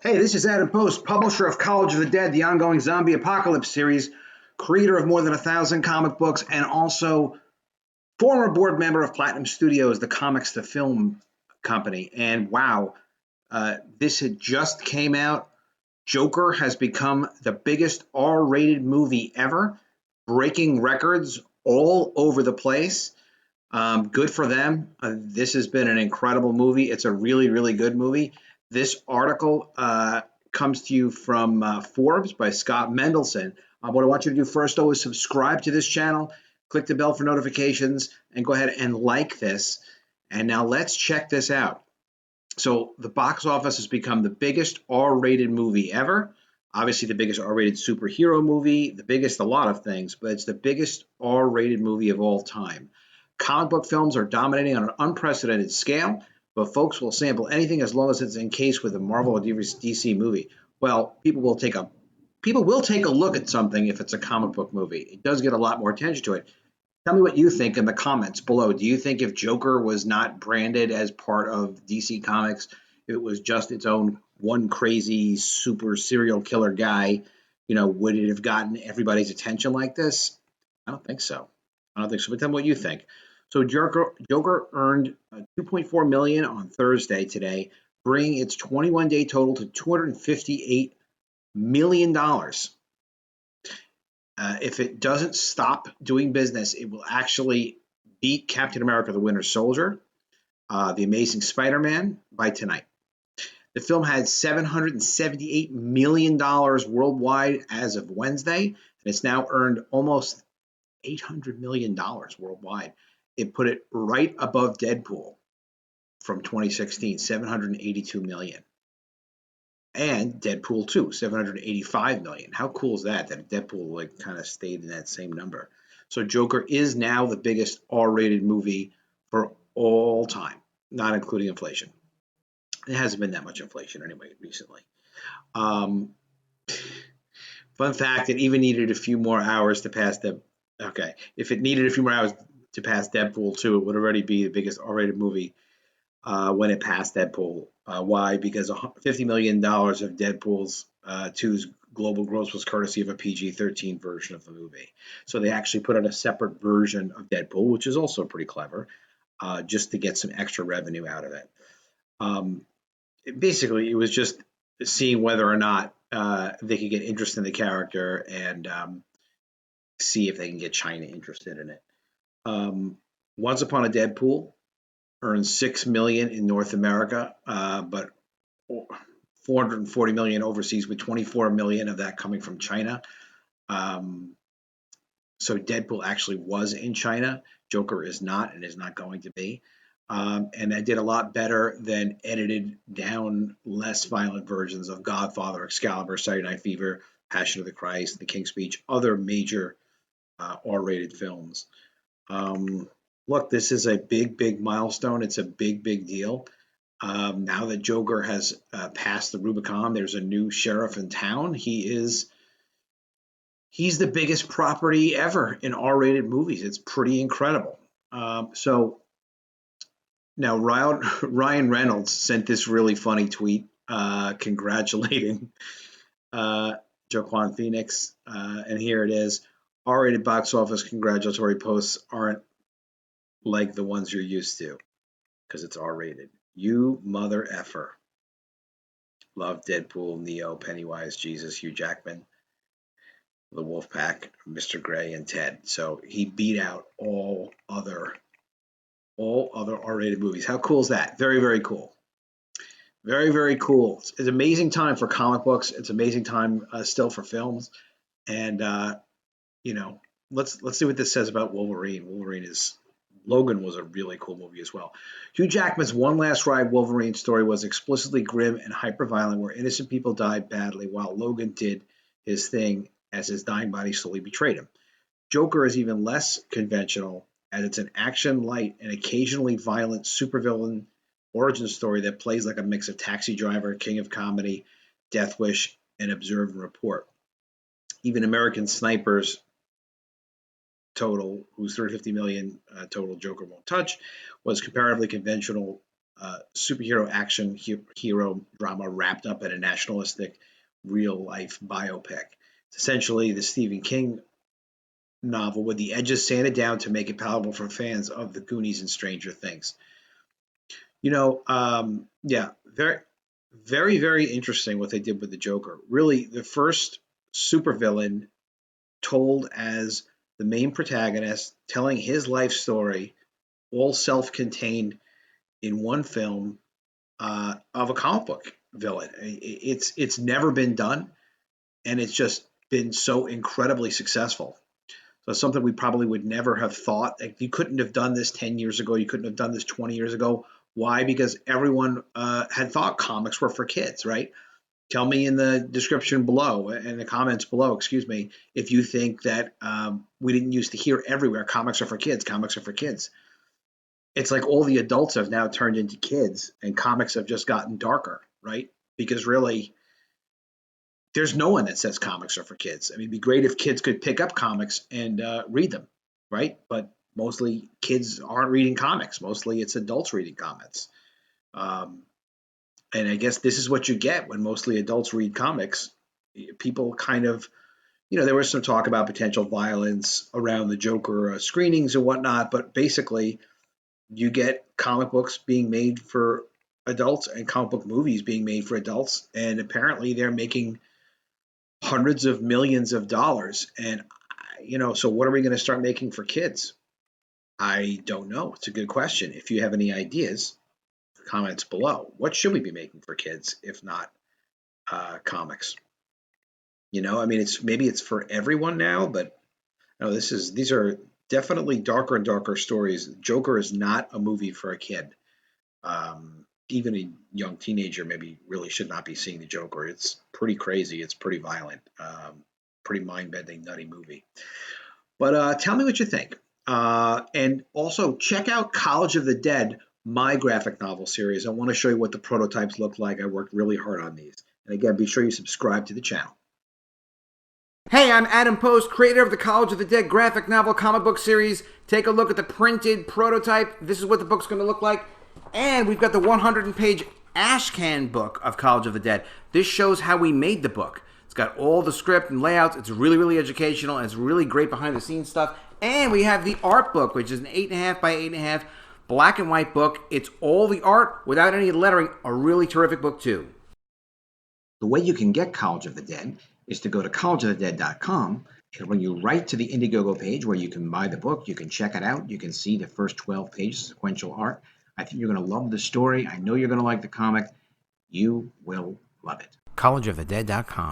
Hey, this is Adam Post, publisher of College of the Dead, the ongoing zombie apocalypse series, creator of more than 1,000 comic books, and also former board member of Platinum Studios, the comics to film company. And wow, this had just came out. Joker has become the biggest R-rated movie ever, breaking records all over the place. Good for them. This has been an incredible movie. It's a really, really good movie. This article comes to you from Forbes by Scott Mendelson. What I want you to do first, though, is subscribe to this channel, click the bell for notifications, and go ahead and like this. And now let's check this out. So the box office has become the biggest R-rated movie ever. Obviously, the biggest R-rated superhero movie, the biggest a lot of things, but it's the biggest R-rated movie of all time. Comic book films are dominating on an unprecedented scale, but folks will sample anything as long as it's encased with a Marvel or DC movie. Well, people will take a look at something if it's a comic book movie. It does get a lot more attention to it. Tell me what you think in the comments below. Do you think if Joker was not branded as part of DC Comics, if it was just its own one crazy super serial killer guy, would it have gotten everybody's attention like this? I don't think so. I don't think so. But tell me what you think. So Joker earned 2.4 million on Thursday today, bringing its 21-day total to 258 million dollars. If it doesn't stop doing business, it will actually beat Captain America: The Winter Soldier, The Amazing Spider-Man by tonight. The film had $778 million worldwide as of Wednesday, and it's now earned almost $800 million worldwide. It put it right above Deadpool from 2016, $782 million. And Deadpool 2, 785 million. How cool is that? That Deadpool kind of stayed in that same number. So Joker is now the biggest R-rated movie for all time, not including inflation. It hasn't been that much inflation anyway recently. Fun fact: it even needed a few more hours to pass the. Okay, if it needed a few more hours to pass Deadpool 2, it would already be the biggest R-rated movie when it passed Deadpool. Why? Because $50 million of Deadpool's 2's global gross was courtesy of a PG-13 version of the movie. So they actually put out a separate version of Deadpool, which is also pretty clever, just to get some extra revenue out of it. Basically, it was just seeing whether or not they could get interest in the character and see if they can get China interested in it. Once Upon a Deadpool earned $6 million in North America, but 440 million overseas, with 24 million of that coming from China. So Deadpool actually was in China. Joker is not, and is not going to be. And that did a lot better than edited down, less violent versions of Godfather, Excalibur, Saturday Night Fever, Passion of the Christ, The King's Speech, other major R-rated films. Look, this is a big, big milestone. It's a big, big deal. Now that Joker has passed the Rubicon, there's a new sheriff in town. He's the biggest property ever in R-rated movies. It's pretty incredible. So now Ryan Reynolds sent this really funny tweet congratulating Joaquin Phoenix, and here it is. R-rated box office congratulatory posts aren't like the ones you're used to, because it's R-rated. You mother effer. Love Deadpool, Neo, Pennywise, Jesus, Hugh Jackman, the Wolfpack, Mr. Gray, and Ted. So he beat out all other R-rated movies. How cool is that? Very, very cool. Very, very cool. It's an amazing time for comic books. It's an amazing time still for films. And let's see what this says about Wolverine. Logan was a really cool movie as well. Hugh Jackman's One Last Ride Wolverine story was explicitly grim and hyper-violent, where innocent people died badly, while Logan did his thing as his dying body slowly betrayed him. Joker is even less conventional, as it's an action-light and occasionally violent supervillain origin story that plays like a mix of Taxi Driver, King of Comedy, Death Wish, and Observe and Report. Even American Sniper's total, whose 350 million total Joker won't touch, was comparatively conventional superhero action hero drama wrapped up in a nationalistic real life biopic. It's essentially the Stephen King novel with the edges sanded down to make it palatable for fans of the Goonies and Stranger Things. Yeah, very, very, very interesting what they did with the Joker. Really, the first supervillain told as the main protagonist, telling his life story, all self-contained in one film of a comic book villain. It's never been done, and it's just been so incredibly successful. So something we probably would never have thought. Like, you couldn't have done this 10 years ago. You couldn't have done this 20 years ago. Why? Because everyone had thought comics were for kids, right? Tell me in the description below, in the comments below, excuse me, if you think that we didn't used to hear everywhere, comics are for kids, comics are for kids. It's like all the adults have now turned into kids, and comics have just gotten darker, right? Because really, there's no one that says comics are for kids. I mean, it'd be great if kids could pick up comics and read them, right? But mostly kids aren't reading comics. Mostly it's adults reading comics. Um, and I guess this is what you get when mostly adults read comics. People kind of, there was some talk about potential violence around the Joker screenings and whatnot, but basically, you get comic books being made for adults and comic book movies being made for adults, and apparently they're making hundreds of millions of dollars. And so what are we going to start making for kids? I don't know. It's a good question. If you have any ideas, comments below. What should we be making for kids if not comics? I mean, maybe it's for everyone now, but no, these are definitely darker and darker stories. Joker is not a movie for a kid. Even a young teenager maybe really should not be seeing the Joker. It's pretty crazy. It's pretty violent. Pretty mind-bending, nutty movie. But tell me what you think. And also check out College of the Dead, my graphic novel series. I want to show you what the prototypes look like. I worked really hard on these. And again, be sure you subscribe to the channel. Hey, I'm Adam Post, creator of the College of the Dead graphic novel comic book series. Take a look at the printed prototype. This is what the book's going to look like. And we've got the 100-page ashcan book of College of the Dead. This shows how we made the book. It's got all the script and layouts. It's really, really educational, and it's really great behind-the-scenes stuff. And we have the art book, which is an 8.5 by 8.5 black and white book. It's all the art without any lettering. A really terrific book, too. The way you can get College of the Dead is to go to collegeofthedead.com, and when you write to the Indiegogo page where you can buy the book, you can check it out. You can see the first 12 pages, sequential art. I think you're going to love the story. I know you're going to like the comic. You will love it. collegeofthedead.com.